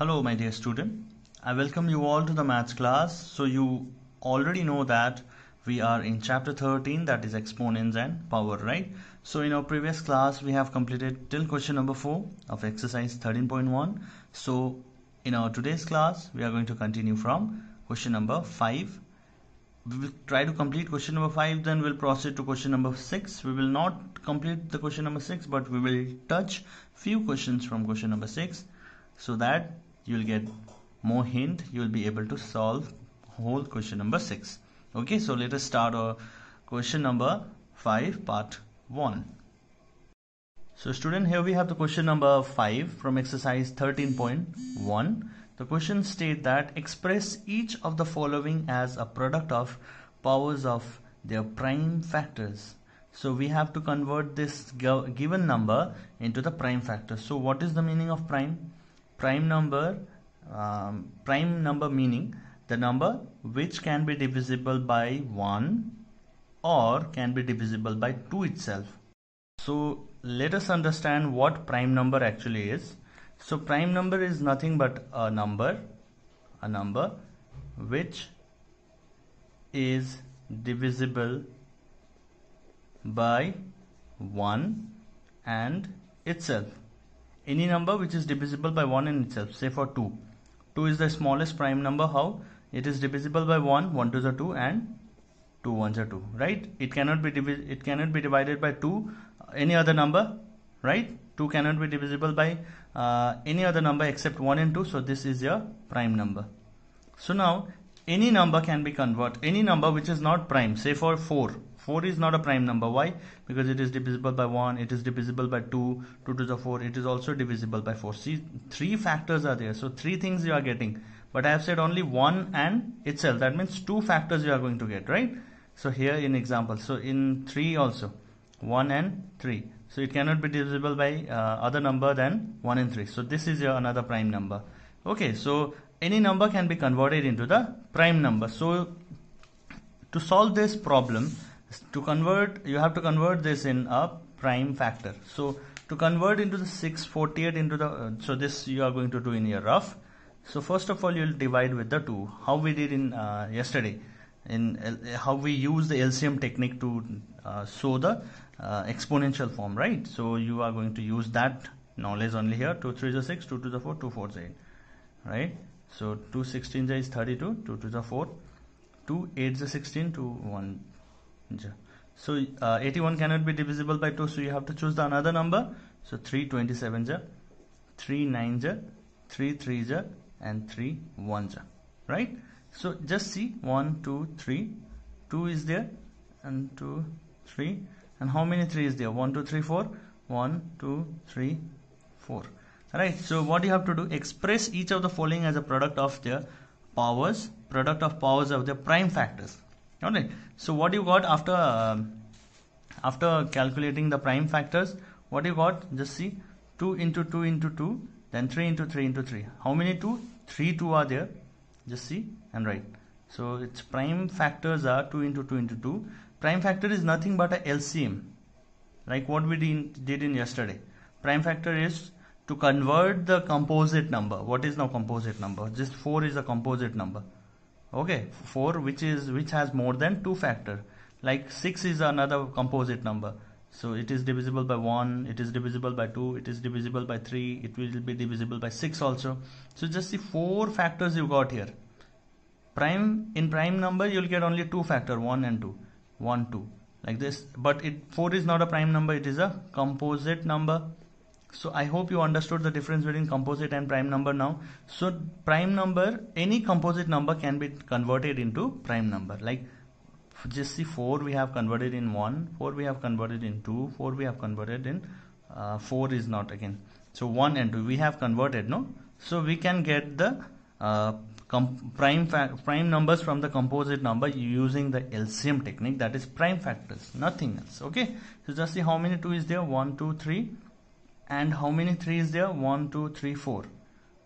Hello my dear student, I welcome you all to the maths class. So you already know that we are in chapter 13, that is exponents and power, right? So in our previous class we have completed till question number 4 of exercise 13.1. So in our today's class we are going to continue from question number 5. We will try to complete question number 5, then we'll proceed to question number 6. We will not complete the question number 6, but we will touch few questions from question number 6 so that you'll get more hint, you'll be able to solve whole question number 6. Okay, so let us start our question number 5 part 1. So student, here we have the question number 5 from exercise 13.1. The question states that express each of the following as a product of powers of their prime factors. So we have to convert this given number into the prime factor. So what is the meaning of prime? Prime number meaning the number which can be divisible by 1 or can be divisible by 2 itself. So let us understand what prime number actually is. So prime number is nothing but a number which is divisible by 1 and itself. Any number which is divisible by 1 and itself. Say for 2. 2 is the smallest prime number. How? It is divisible by 1, 1 2s are 2 and 2 1s are 2, right? It cannot be divided by 2 any other number, right? 2 cannot be divisible by any other number except 1 and 2. So this is your prime number. So now any number can be converted, any number which is not prime. Say for 4. 4 is not a prime number. Why? Because it is divisible by 1, it is divisible by 2, 2 to the 4, it is also divisible by 4. See, 3 factors are there. So 3 things you are getting. But I have said only 1 and itself. That means 2 factors you are going to get, right? So here in example, so in 3 also, 1 and 3. So it cannot be divisible by other number than 1 and 3. So this is your another prime number. Okay, so any number can be converted into the prime number. So to solve this problem, you have to convert this in a prime factor. So to convert into the 648 into the so this you are going to do in your rough. So first of all, you will divide with the 2. How we did in yesterday, how we use the LCM technique to show the exponential form, right? So you are going to use that knowledge only here. 2 3s are 6, 2 to the 4, 2 4s are 8, right? So 2 16s is 32, 2 to the 4, 2 8s are 16, 2 1. So 81 cannot be divisible by 2, so you have to choose the another number. So 3 27s, 3 9s, 3 3s, and 3 1s, right? So just see 1 2 3, 2 is there and 2 3, and how many 3 is there? 1 2 3 4, 1 2 3 4, right? So what you have to do, express each of the following as a product of their powers, of their prime factors. Alright, so what you got after calculating the prime factors, what you got? Just see, 2 into 2 into 2, then 3 into 3 into 3. How many 2? 3 2 are there. Just see and write. So its prime factors are 2 into 2 into 2. Prime factor is nothing but a LCM, like what we did in yesterday. Prime factor is to convert the composite number. What is now composite number? Just 4 is a composite number. Okay, 4 which has more than 2 factor. Like 6 is another composite number. So it is divisible by 1, it is divisible by 2, it is divisible by 3, it will be divisible by 6 also. So just see 4 factors you got here. In prime number you will get only 2 factor, 1 and 2, 1 2 like this. But 4 is not a prime number, it is a composite number. So I hope you understood the difference between composite and prime number now. So prime number, any composite number can be converted into prime number. Like just see 4 we have converted in 1, 4 we have converted in 2, 4 we have converted in 4 is not again. So 1 and 2 we have converted, no? So we can get the prime numbers from the composite number using the LCM technique, that is prime factors, nothing else. Okay, so just see how many 2 is there, 1 2 3. And how many 3 is there? 1 2 3 4,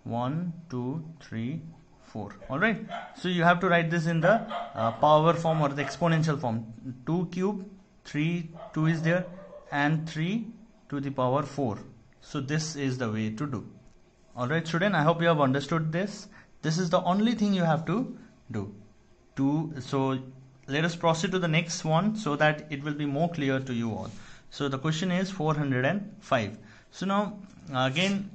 1 2 3 4. All right, so you have to write this in the power form or the exponential form. 2 cube, 3 2 is there, and 3 to the power 4. So this is the way to do. Alright student, I hope you have understood this. This is the only thing you have to do. So let us proceed to the next one so that it will be more clear to you all. So the question is 405. So now again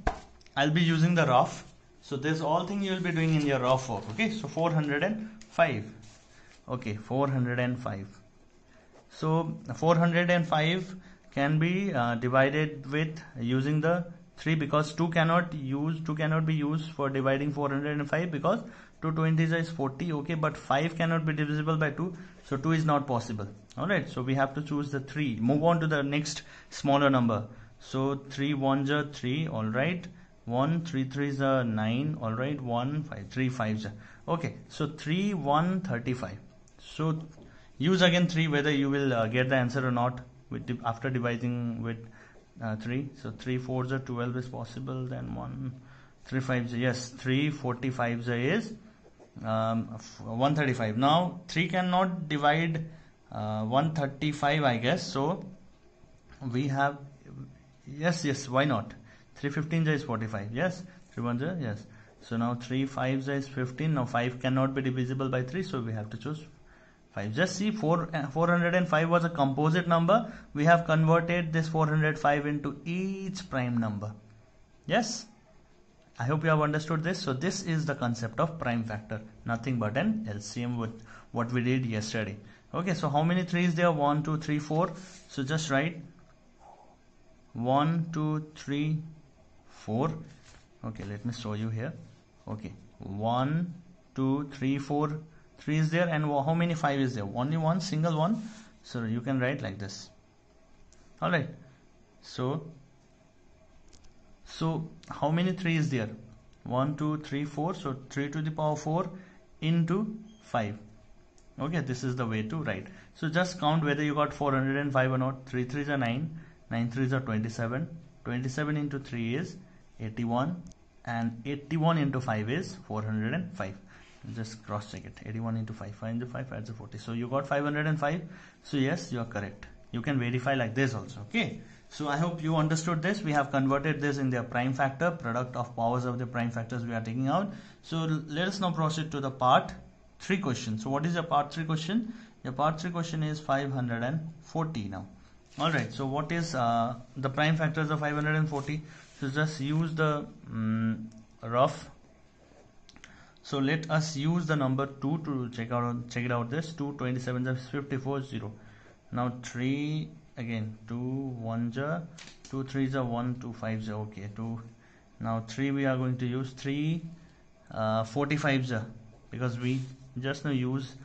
I'll be using the rough. So this all thing you will be doing in your rough work. Okay, so 405. Okay, 405. So 405 can be divided with using the 3, because 2 cannot be used for dividing 405 because 2 20s is 40. Okay, but 5 cannot be divisible by 2, so 2 is not possible. Alright, so we have to choose the 3. Move on to the next smaller number. So 3 1s are 3. Alright, 1 3 3s are 9. Alright, 1 5 3 5s are. Okay, so 3 1 35. So use again 3 whether you will get the answer or not after dividing with 3. So 3 4s are 12 is possible. Then 1 3 5s, yes, 3 45s is 135. Now 3 cannot divide 135, I guess. So we have, yes, why not? 3 15s is 45. Yes, 3 1s are, yes. So now 3 5s is 15. Now 5 cannot be divisible by 3, so we have to choose 5. Just see, 405 was a composite number. We have converted this 405 into each prime number. Yes, I hope you have understood this. So this is the concept of prime factor, nothing but an LCM with what we did yesterday. Okay, so how many 3 is there? 1 2 3 4. So just write 1 2 3 4. Okay, let me show you here. Okay, 1 2 3 4. 3 is there, and how many 5 is there? Only one, single one. So you can write like this. Alright, so how many 3 is there? 1 2 3 4. So 3 to the power 4 into 5. Okay, this is the way to write. So just count whether you got 405 or not. 3 3s are 9, 9 3s are 27, 27 into 3 is 81, and 81 into 5 is 405. Just cross check it. 81 into 5, 5 into 5 adds a 40. So you got 505. So yes, you are correct. You can verify like this also. Okay, so I hope you understood this. We have converted this in their prime factor, product of powers of the prime factors we are taking out. So let us now proceed to the part 3 question. So what is your part 3 question? Your part 3 question is 540 now. Alright, so what is the prime factors of 540? So just use the rough. So let us use the number 2 to check it out. This 2 27 is 54 0. Now 3 again, 2 1s are 2 3s are 1 2 5s are. Okay, 2. Now 3 we are going to use 3 45s are, because we just now use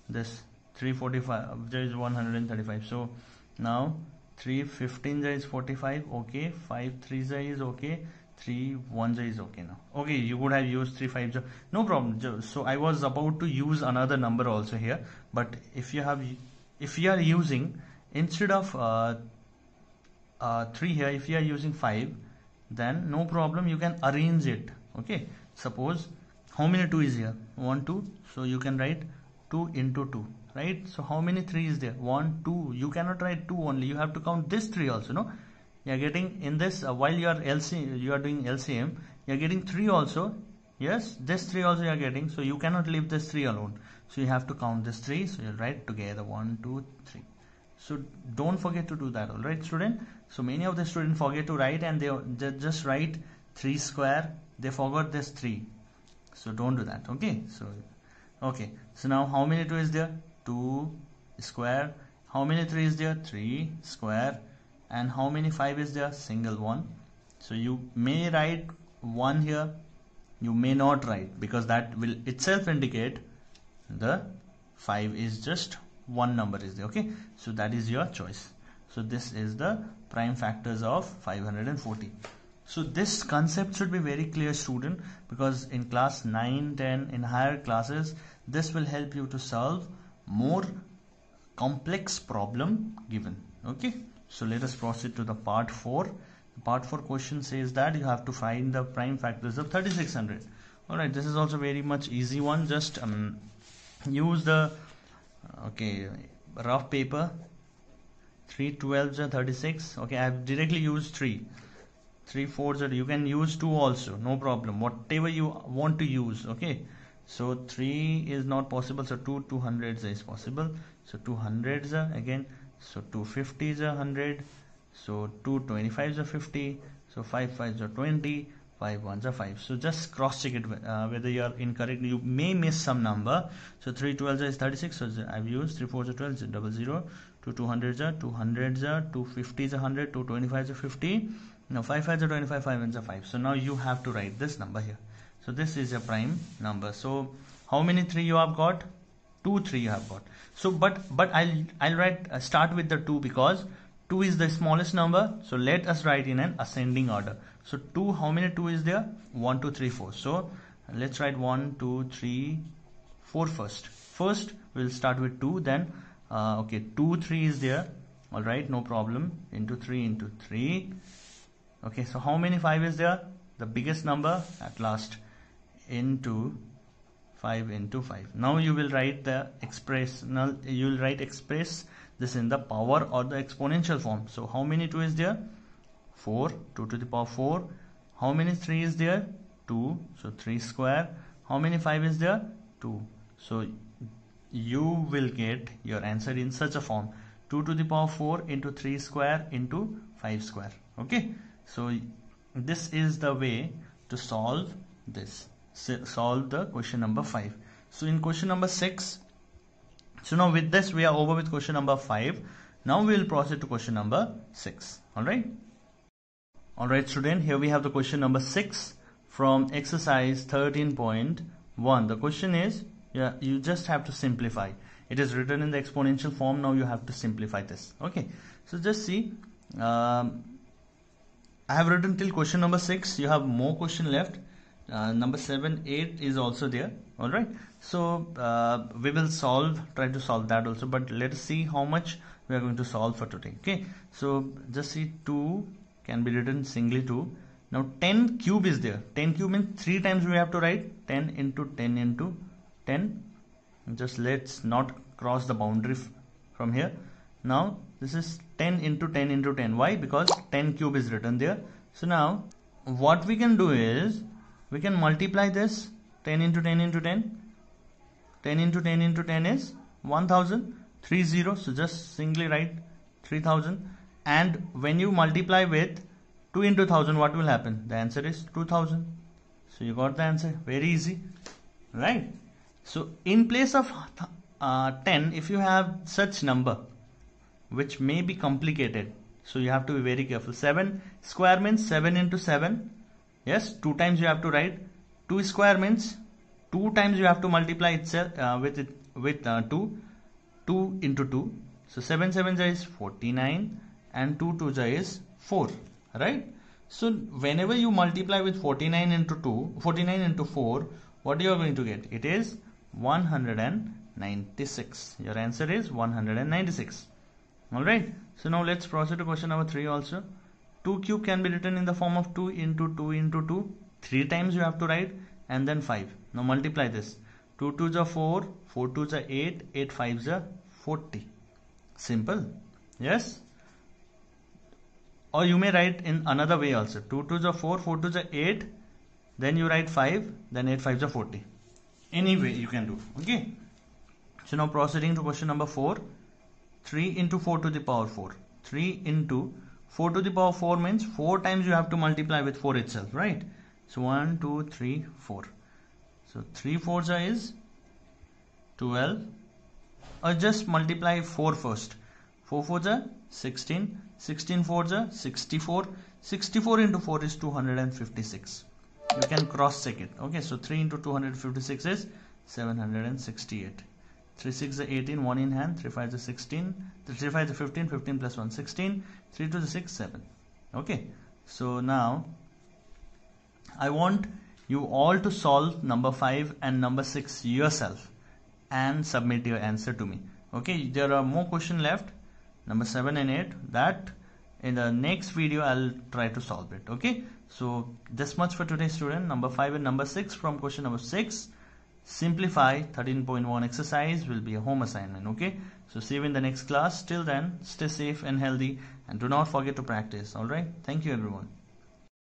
this 345. There is 135. So now 3 15s is 45. Okay, 5 3s is okay. 3 1s is okay now. Okay, you would have used 3 5s, no problem. So I was about to use another number also here, but if you are using, instead of 3 here, if you are using 5, then no problem, you can arrange it. Okay, suppose how many 2 is here? 1 2. So you can write 2 into 2, right? So how many 3 is there? 1 2. You cannot write 2 only, you have to count this 3 also, no? You are getting in this while you are doing LCM, you are getting 3 also. Yes, this 3 also you are getting. So you cannot leave this 3 alone. So you have to count this 3. So you write together 1 2 3. So don't forget to do that. All right, student. So many of the students forget to write, and they just write 3 square. They forgot this 3. So don't do that. Okay. So now how many 2 is there? 2 square. How many 3 is there? 3 square. And how many 5 is there? Single one. So you may write 1 here, you may not write, because that will itself indicate the 5 is just one number is there. Okay, so that is your choice. So this is the prime factors of 540. So this concept should be very clear, student, because in class 9 10 in higher classes this will help you to solve more complex problem given. Okay, so let us proceed to the part 4. The part 4 question says that you have to find the prime factors of 3600. Alright, this is also very much easy one. Just use the rough paper. 3 12s are 36. Okay, I have directly used 3. 3 4s are, you can use 2 also, no problem, whatever you want to use. Okay, so 3 is not possible, so 2 hundreds is possible, so 2 hundreds are again, so 2 50s are 100, so 2 25s are 50, so 5 5s are 20, 5 1s are 5. So just cross check it whether you are incorrect. You may miss some number. So 3 12s is 36, so I've used 3 4s are 12, 00, 2 200s are 200s are 2 50s are 100, 2 25s are 50. Now 5 5s are 25, 5 1s are 5. So now you have to write this number here. So this is a prime number. So how many 3 you have got? 2 3 you have got. So but I'll write start with the 2 because 2 is the smallest number. So let us write in an ascending order. So 2, how many 2 is there? 1 2 3 4. So let's write 1 2 3 4 first. First we'll start with 2, then okay, 2 3 is there. All right, no problem. Into 3 into 3. Okay, so how many 5 is there? The biggest number at last, into 5 into 5. Now you will write the expressional, you will write express this in the power or the exponential form. So how many 2 is there? 4, 2 to the power 4. How many 3 is there? 2, so 3 square. How many 5 is there? 2. So you will get your answer in such a form, 2 to the power 4 into 3 square into 5 square. Okay, so this is the way to solve this, solve the question number 5. So in question number 6, so now with this we are over with question number 5. Now we will proceed to question number 6. Alright student, here we have the question number 6 from exercise 13.1. The question is, you just have to simplify. It is written in the exponential form. Now you have to simplify this. Okay, so just see, I have written till question number 6. You have more question left. Number 7 8 is also there. All right, so we will try to solve that also, but let us see how much we are going to solve for today. Okay, so just see, 2 can be written singly 2. Now 10 cube is there. 10 cube means 3 times we have to write 10 into 10 into 10. Just let's not cross the boundary from here. Now this is 10 into 10 into 10. Why? Because 10 cube is written there. So now what we can do is we can multiply this 10 into 10 into 10. 10 into 10 into 10 is 1000. 30. So just singly write 3000. And when you multiply with 2 into 1000, what will happen? The answer is 2000. So you got the answer. Very easy, right? So in place of 10, if you have such number which may be complicated, so you have to be very careful. 7 square means 7 into 7. Yes, 2 times you have to write. 2 square means 2 times you have to multiply itself with 2. 2 into 2. So 7 7 is 49 and 2 2 is 4. Right? So whenever you multiply with 49 into 2, 49 into 4, what you are going to get? It is 196. Your answer is 196. Alright, so now let's proceed to question number 3 also. 2 cube can be written in the form of 2 into 2 into 2. 3 times you have to write, and then 5. Now multiply this. 2 2s are 4, 4 2s are 8, 8 5s are 40. Simple. Yes? Or you may write in another way also. 2 2s are 4, 4 2s are 8, then you write 5, then 8 5s are 40. Any way you can do. Okay. So now proceeding to question number 4. 3 into 4 to the power 4. 3 into 4 to the power 4 means 4 times you have to multiply with 4 itself, right? So 1, 2, 3, 4. So 3 4s is 12. Or just multiply 4 first. 4 4s are 16. 16 4s are 64. 64 into 4 is 256. You can cross check it. Okay, so 3 into 256 is 768. 3 6 is 18, 1 in hand, 3 5 is 16, 3 5 is 15, 15 plus 1 16, 3 2 is 6 7. Okay, so now I want you all to solve number 5 and number 6 yourself and submit your answer to me. Okay, there are more questions left, number 7 and 8, that in the next video I'll try to solve it. Okay, so this much for today student. Number 5 and number 6 from question number 6. Simplify 13.1 exercise will be a home assignment. Okay, so see you in the next class. Till then, stay safe and healthy, and do not forget to practice. All right, thank you everyone.